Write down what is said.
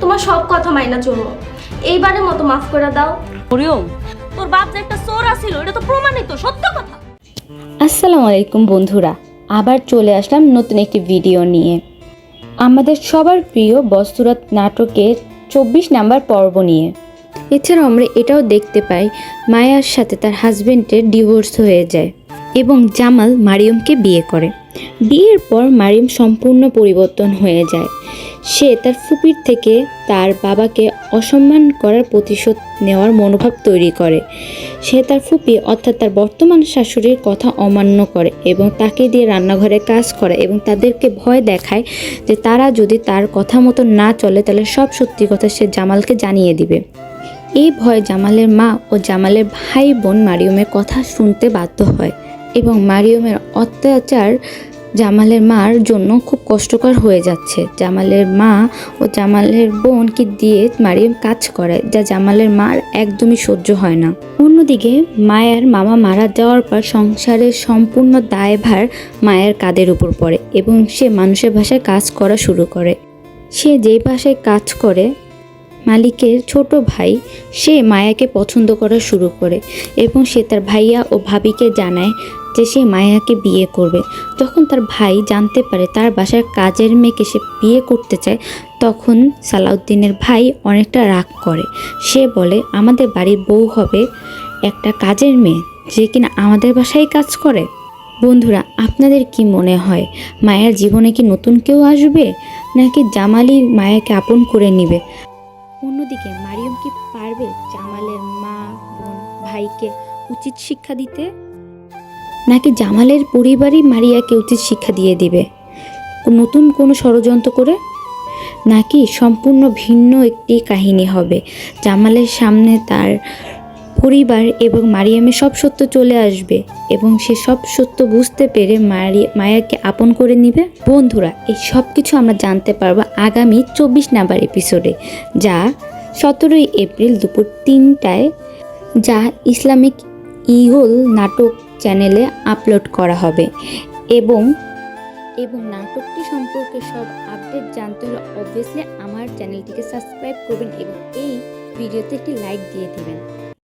তোমার সব কথা মাইনা চলবো, এইবারের মতো মাফ করে দাও। মরিয়ম, তোর বাপ যে একটা চোর আছিল এটা তো প্রমাণিত সত্য কথা। আসসালামু আলাইকুম বন্ধুরা, আবার চলে আসলাম নতুন একটি ভিডিও নিয়ে। আমাদের সবার প্রিয় বস্তুরাত নাটকের 24 নাম্বার পর্ব নিয়ে। এছাড়াও আমরা এটাও দেখতে পাই মায়ার সাথে তার হাজবেন্ডের ডিভোর্স হয়ে যায় এবং জামাল মারিয়মকে বিয়ে করে। বিয়ের পর মারিয়ম সম্পূর্ণ পরিবর্তন হয়ে যায়। সে তার ফুপির থেকে তার বাবাকে অসম্মান করার প্রতিশোধ নেওয়ার মনোভাব তৈরি করে। সে তার ফুপি অর্থাৎ তার বর্তমান শাশুড়ির কথা অমান্য করে এবং তাকে দিয়ে রান্নাঘরে কাজ করে এবং তাদেরকে ভয় দেখায় যে তারা যদি তার কথা মতো না চলে তাহলে সব সত্যি কথা সে জামালকে জানিয়ে দিবে। এই ভয় জামালের মা ও জামালের ভাই বোন মারিয়মের কথা শুনতে বাধ্য হয় এবং মারিয়মের অত্যাচার জামালের মার জন্য খুব কষ্টকর হয়ে যাচ্ছে। জামালের মা ও জামালের বোনকে দিয়ে মারিয়ম কাজ করায়, যা জামালের মার একদমই সহ্য হয় না। অন্যদিকে মায়ের মামা মারা যাওয়ার পর সংসারের সম্পূর্ণ দায়ভার মায়ের কাঁধের উপর পড়ে এবং সে মানুষের ভাষায় কাজ করা শুরু করে। সে যেই ভাষায় কাজ করে মালিকের ছোট ভাই সে মায়াকে পছন্দ করা শুরু করে এবং সে তার ভাইয়া ও ভাবিকে জানায় যে সে মায়াকে বিয়ে করবে। যখন তার ভাই জানতে পারে তার বাসার কাজের মেয়েকে সে বিয়ে করতে চায়, তখন সালাউদ্দিনের ভাই অনেকটা রাগ করে। সে বলে আমাদের বাড়ির বউ হবে একটা কাজের মেয়ে যে কিনা আমাদের বাসায় কাজ করে। বন্ধুরা, আপনাদের কি মনে হয় মায়ের জীবনে কি নতুন কেউ আসবে নাকি জামালই মায়াকে আপন করে নেবে? অন্যদিকে মারিয়ম কি পারবে জামালের মা বোন ভাইকে উচিত শিক্ষা দিতে, নাকি জামালের পরিবারই মারিয়াকে উচিত শিক্ষা দিয়ে দিবে নতুন কোনো ষড়যন্ত্র করে, নাকি সম্পূর্ণ ভিন্ন একটি কাহিনী হবে? জামালের সামনে তার পরিবার এবং মারিয়ামের সব সত্য চলে আসবে এবং সে সব সত্য বুঝতে পেরে মায়াকে আপন করে নিবে। বন্ধুরা, এই সব কিছু আমরা জানতে পারবো আগামী 24 নাম্বার এপিসোডে, যা 17 এপ্রিল দুপুর 3টায় যা ইসলামিক ইগল নাটক চ্যানেলে আপলোড করা হবে। এবং নাটকটি সম্পর্কে সব আপডেট জানতে হলে অবভিয়াসলি আমার চ্যানেলটিকে সাবস্ক্রাইব করবেন এবং এই ভিডিওতে একটি লাইক দিয়ে দিবেন।